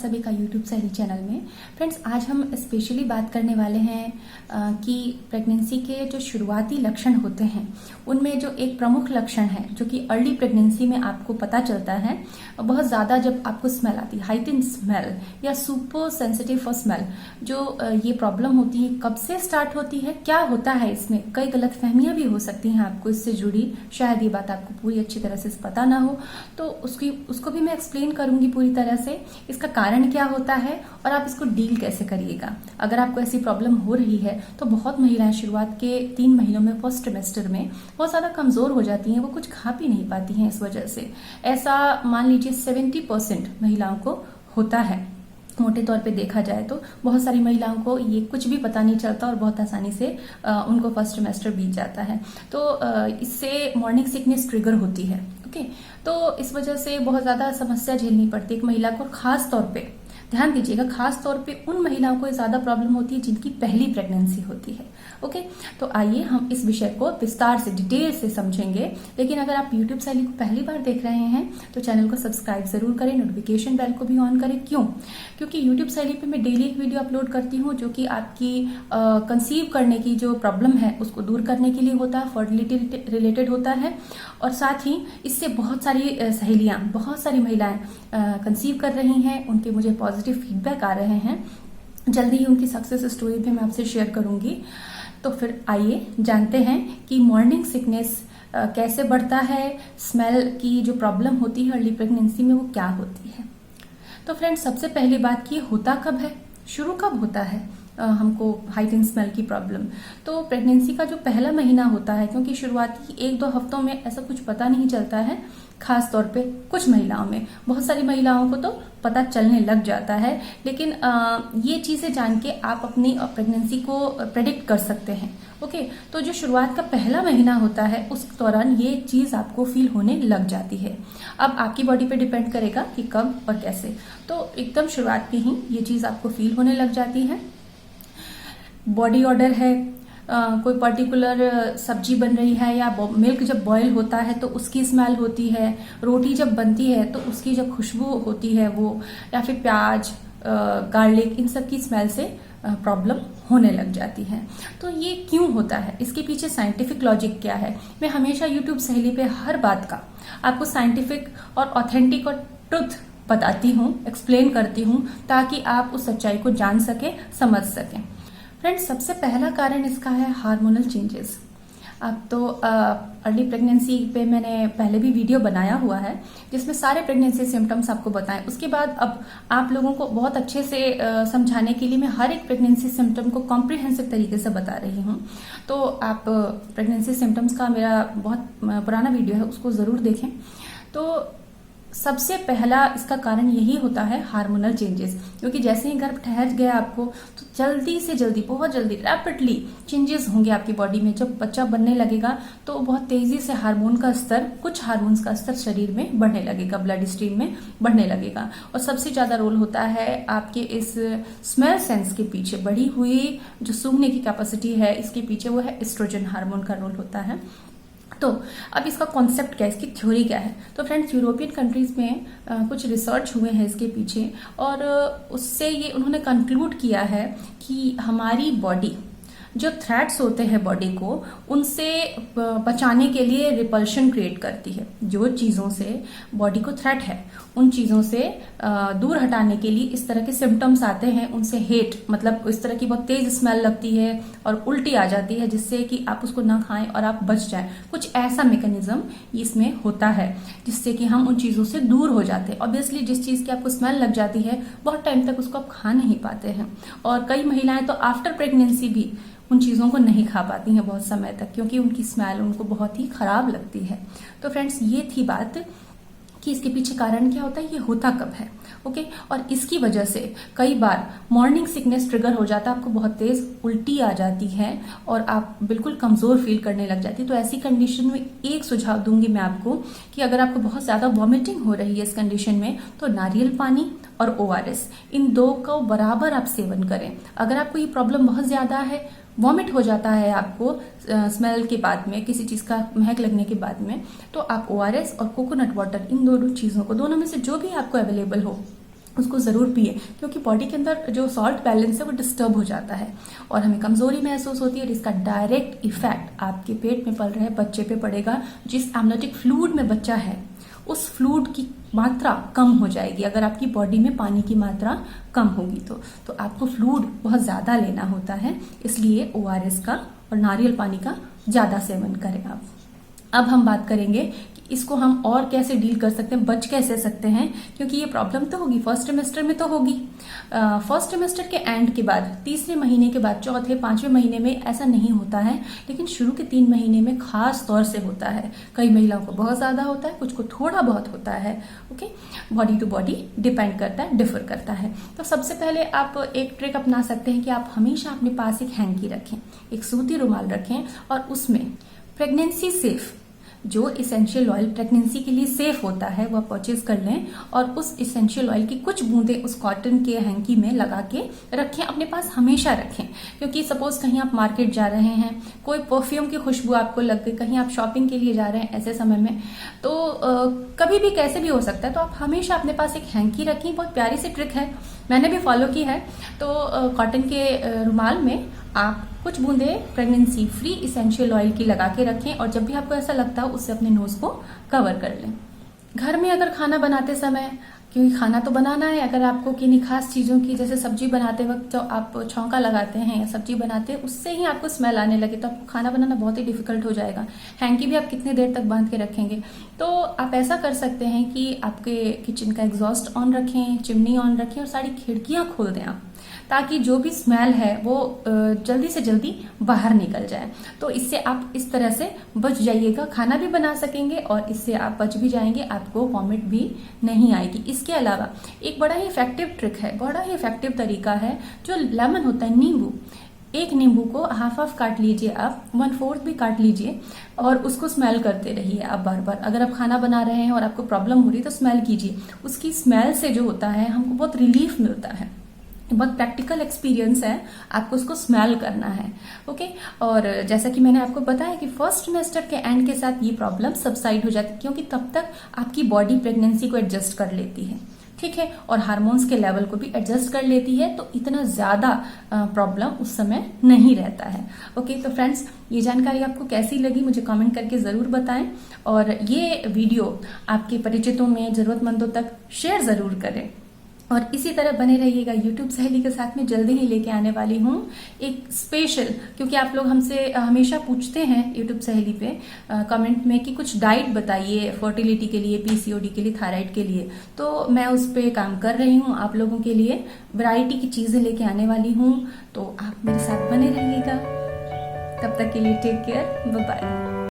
सभी का यूट्यूब सहेली चैनल में। फ्रेंड्स, आज हम स्पेशली बात करने वाले हैं कि प्रेगनेंसी के जो शुरुआती लक्षण होते हैं उनमें जो एक प्रमुख लक्षण है जो कि अर्ली प्रेगनेंसी में आपको पता चलता है, बहुत ज़्यादा जब आपको स्मेल आती है, हाइटेंड स्मेल या सुपर सेंसिटिव फॉर स्मेल, जो ये प्रॉब्लम होती है कब से स्टार्ट होती है, क्या होता है इसमें, कई गलतफहमियां भी हो सकती हैं आपको इससे जुड़ी, शायद ये बात आपको पूरी अच्छी तरह से पता ना हो, तो उसको भी मैं एक्सप्लेन करूंगी पूरी तरह से, इसका कारण क्या होता है और आप इसको डील कैसे करिएगा। अगर आपको ऐसी प्रॉब्लम हो रही है तो बहुत महिलाएं शुरुआत के 3 महीनों में, फर्स्ट ट्रिमेस्टर में बहुत ज्यादा कमजोर हो जाती हैं, वो कुछ खा पी नहीं पाती हैं इस वजह से। ऐसा मान लीजिए 70% महिलाओं को होता है। मोटे तौर पे देखा जाए तो बहुत सारी महिलाओं को ये कुछ भी पता नहीं चलता और बहुत आसानी से उनको फर्स्ट ट्रिमेस्टर बीत जाता है। तो इससे मॉर्निंग सिकनेस ट्रिगर होती है। ओके, तो इस वजह से बहुत ज्यादा समस्या झेलनी पड़ती है एक महिला को। खास तौर पे ध्यान दीजिएगा, खास तौर पे उन महिलाओं को ज्यादा प्रॉब्लम होती है जिनकी पहली प्रेगनेंसी होती है। ओके, तो आइए हम इस विषय को विस्तार से, डिटेल से समझेंगे। लेकिन अगर आप यूट्यूब सहेली को पहली बार देख रहे हैं तो चैनल को सब्सक्राइब जरूर करें, नोटिफिकेशन बेल को भी ऑन करें। क्यों? क्योंकि यूट्यूब सहेली पे मैं डेली एक वीडियो अपलोड करती हूँ जो कि आपकी कंसीव करने की जो प्रॉब्लम है उसको दूर करने के लिए होता है, फर्टिलिटी रिलेटेड होता है, और साथ ही इससे बहुत सारी सहेलियां, बहुत सारी महिलाएं कंसीव कर रही हैं, उनके मुझे पॉजिटिव फीडबैक आ रहे हैं। जल्दी ही उनकी सक्सेस स्टोरी भी मैं आपसे शेयर करूंगी। तो फिर आइए जानते हैं कि मॉर्निंग सिकनेस कैसे बढ़ता है, स्मेल की जो प्रॉब्लम होती है अर्ली प्रेगनेंसी में वो क्या होती है। तो फ्रेंड्स, सबसे पहली बात कि होता कब है, शुरू कब होता है हमको हाइटेंड स्मेल की प्रॉब्लम। तो प्रेगनेंसी का जो पहला महीना होता है, क्योंकि शुरुआती 1-2 हफ्तों में ऐसा कुछ पता नहीं चलता है, खास तौर पे कुछ महिलाओं में, बहुत सारी महिलाओं को तो पता चलने लग जाता है। लेकिन ये चीजें जान के आप अपनी प्रेगनेंसी को प्रेडिक्ट कर सकते हैं। ओके, तो जो शुरुआत का पहला महीना होता है उस दौरान ये चीज आपको फील होने लग जाती है। अब आपकी बॉडी पे डिपेंड करेगा कि कब और कैसे। तो एकदम शुरुआत में ही ये चीज आपको फील होने लग जाती है। बॉडी ऑर्डर है, कोई पर्टिकुलर सब्जी बन रही है या मिल्क जब बॉयल होता है तो उसकी स्मेल होती है, रोटी जब बनती है तो उसकी जब खुशबू होती है वो, या फिर प्याज, गार्लिक, इन सब की स्मेल से प्रॉब्लम होने लग जाती है। तो ये क्यों होता है, इसके पीछे साइंटिफिक लॉजिक क्या है, मैं हमेशा यूट्यूब सहेली पे हर बात का आपको साइंटिफिक और ऑथेंटिक और ट्रुथ बताती हूँ, एक्सप्लेन करती हूँ, ताकि आप उस सच्चाई को जान सके, समझ सकें। फ्रेंड्स, सबसे पहला कारण इसका है हार्मोनल चेंजेस। अब तो अर्ली प्रेगनेंसी पे मैंने पहले भी वीडियो बनाया हुआ है जिसमें सारे प्रेगनेंसी सिम्टम्स आपको बताएं। उसके बाद अब आप लोगों को बहुत अच्छे से समझाने के लिए मैं हर एक प्रेगनेंसी सिम्टम को कॉम्प्रिहेंसिव तरीके से बता रही हूँ। तो आप प्रेगनेंसी सिम्टम्स का मेरा बहुत पुराना वीडियो है, उसको जरूर देखें। तो सबसे पहला इसका कारण यही होता है हार्मोनल चेंजेस, क्योंकि जैसे ही गर्भ ठहर गया आपको तो जल्दी से जल्दी, बहुत जल्दी, रैपिडली चेंजेस होंगे आपकी बॉडी में। जब बच्चा बनने लगेगा तो बहुत तेजी से हार्मोन का स्तर, कुछ हार्मोन्स का स्तर शरीर में बढ़ने लगेगा, ब्लड स्ट्रीम में बढ़ने लगेगा। और सबसे ज्यादा रोल होता है आपके इस स्मेल सेंस के पीछे, बढ़ी हुई जो सूंघने की कैपेसिटी है इसके पीछे, वो है एस्ट्रोजन हार्मोन का रोल होता है। तो अब इसका कॉन्सेप्ट क्या है, इसकी थ्योरी क्या है। तो फ्रेंड्स, यूरोपियन कंट्रीज में कुछ रिसर्च हुए हैं इसके पीछे, और उससे ये उन्होंने कंक्लूड किया है कि हमारी बॉडी जो थ्रेट्स होते हैं बॉडी को, उनसे बचाने के लिए रिपल्शन क्रिएट करती है। जो चीजों से बॉडी को थ्रेट है उन चीजों से दूर हटाने के लिए इस तरह के सिम्टम्स आते हैं, उनसे हेट, मतलब इस तरह की बहुत तेज स्मेल लगती है और उल्टी आ जाती है, जिससे कि आप उसको ना खाएं और आप बच जाएं। कुछ ऐसा मैकेनिज्म इसमें होता है जिससे कि हम उन चीजों से दूर हो जाते हैं। ऑब्वियसली जिस चीज की आपको स्मेल लग जाती है बहुत टाइम तक उसको आप खा नहीं पाते हैं, और कई महिलाएं तो आफ्टर प्रेगनेंसी भी उन चीजों को नहीं खा पाती हैं बहुत समय तक, क्योंकि उनकी स्मेल उनको बहुत ही खराब लगती है। तो फ्रेंड्स, ये थी बात कि इसके पीछे कारण क्या होता है, ये होता कब है। ओके, और इसकी वजह से कई बार मॉर्निंग सिकनेस ट्रिगर हो जाता है, आपको बहुत तेज उल्टी आ जाती है और आप बिल्कुल कमजोर फील करने लग जाती है। तो ऐसी कंडीशन में एक सुझाव दूंगी मैं आपको कि अगर आपको बहुत ज्यादा वॉमिटिंग हो रही है इस कंडीशन में, तो नारियल पानी और ORS, इन 2 को बराबर आप सेवन करें। अगर आपको ये प्रॉब्लम बहुत ज्यादा है, वॉमिट हो जाता है आपको स्मेल के बाद में, किसी चीज का महक लगने के बाद में, तो आप ORS और कोकोनट वाटर, इन दोनों चीजों को, दोनों में से जो भी आपको अवेलेबल हो, उसको जरूर पिए, क्योंकि बॉडी के अंदर जो सॉल्ट बैलेंस है वो डिस्टर्ब हो जाता है और हमें कमजोरी महसूस होती है और इसका डायरेक्ट इफेक्ट आपके पेट में पल रहे बच्चे पे पड़ेगा। जिस एमनियोटिक फ्लूइड में बच्चा है उस फ्लूइड की मात्रा कम हो जाएगी। अगर आपकी बॉडी में पानी की मात्रा कम होगी तो आपको फ्लूइड बहुत ज्यादा लेना होता है, इसलिए ORS का और नारियल पानी का ज्यादा सेवन करें आप। अब हम बात करेंगे कि इसको हम और कैसे डील कर सकते हैं, बच कैसे सकते हैं, क्योंकि ये प्रॉब्लम तो होगी, फर्स्ट सेमेस्टर में तो होगी। फर्स्ट सेमेस्टर के एंड के बाद, तीसरे महीने के बाद, चौथे 5वें महीने में ऐसा नहीं होता है, लेकिन शुरू के 3 महीने में खास तौर से होता है। कई महिलाओं को बहुत ज्यादा होता है, कुछ को थोड़ा बहुत होता है। Okay, body to body depend करता है, डिफर करता है। तो सबसे पहले आप एक ट्रिक अपना सकते हैं कि आप हमेशा अपने पास एक हैंकी रखें, एक सूती रुमाल रखें और उसमें प्रेगनेंसी सेफ जो इसेंशियल ऑयल प्रेगनेंसी के लिए सेफ होता है वह परचेज कर लें और उस इसेंशियल ऑयल की कुछ बूंदें उस कॉटन के हैंकी में लगा के रखें, अपने पास हमेशा रखें। क्योंकि सपोज कहीं आप मार्केट जा रहे हैं, कोई परफ्यूम की खुशबू आपको लग गई, कहीं आप शॉपिंग के लिए जा रहे हैं ऐसे समय में, तो कभी भी कैसे भी हो सकता है, तो आप हमेशा अपने पास एक हैंकी रखें। बहुत प्यारी सी ट्रिक है, मैंने भी फॉलो की है। तो कॉटन के रुमाल में आप कुछ बूंदे प्रेगनेंसी फ्री इसेंशियल ऑयल की लगा के रखें और जब भी आपको ऐसा लगता हो उससे अपने नोज को कवर कर लें। घर में अगर खाना बनाते समय, क्योंकि खाना तो बनाना है, अगर आपको किन्हीं खास चीजों की, जैसे सब्जी बनाते वक्त जो आप छौंका लगाते हैं या सब्जी बनाते हैं उससे ही आपको स्मेल आने लगे तो आपको खाना बनाना बहुत ही डिफिकल्ट हो जाएगा। हैंकी भी आप कितने देर तक बांध के रखेंगे। तो आप ऐसा कर सकते हैं कि आपके किचन का एग्जॉस्ट ऑन रखें, चिमनी ऑन रखें और सारी खिड़कियां खोल दें आप, ताकि जो भी स्मेल है वो जल्दी से जल्दी बाहर निकल जाए। तो इससे आप इस तरह से बच जाइएगा, खाना भी बना सकेंगे और इससे आप बच भी जाएंगे, आपको वॉमिट भी नहीं आएगी। इसके अलावा एक बड़ा ही इफेक्टिव ट्रिक है, बड़ा ही इफेक्टिव तरीका है, जो लेमन होता है, नींबू। एक नींबू को हाफ काट लीजिए आप, 1/4 भी काट लीजिए और उसको स्मेल करते रहिए आप बार बार। अगर आप खाना बना रहे हैं और आपको प्रॉब्लम हो रही है तो स्मेल कीजिए, उसकी स्मेल से जो होता है हमको बहुत रिलीफ मिलता है। बहुत प्रैक्टिकल एक्सपीरियंस है, आपको उसको स्मेल करना है। ओके, और जैसा कि मैंने आपको बताया कि फर्स्ट सेमेस्टर के एंड के साथ ये प्रॉब्लम सबसाइड हो जाती है, क्योंकि तब तक आपकी बॉडी प्रेगनेंसी को एडजस्ट कर लेती है, ठीक है, और हार्मोन्स के लेवल को भी एडजस्ट कर लेती है, तो इतना ज्यादा प्रॉब्लम उस समय नहीं रहता है। ओके, तो फ्रेंड्स, ये जानकारी आपको कैसी लगी मुझे कमेंट करके जरूर बताएं और ये वीडियो आपके परिचितों में, जरूरतमंदों तक शेयर जरूर करें और इसी तरह बने रहिएगा। यूट्यूब सहेली के साथ में जल्दी ही लेके आने वाली हूँ एक स्पेशल, क्योंकि आप लोग हमसे हमेशा पूछते हैं यूट्यूब सहेली पे कमेंट में कि कुछ डाइट बताइए फर्टिलिटी के लिए, PCOD के लिए, थायराइड के लिए। तो मैं उस पे काम कर रही हूँ, आप लोगों के लिए वैरायटी की चीजें लेके आने वाली हूँ, तो आप मेरे साथ बने रहिएगा। तब तक के लिए टेक केयर, बाय बाय।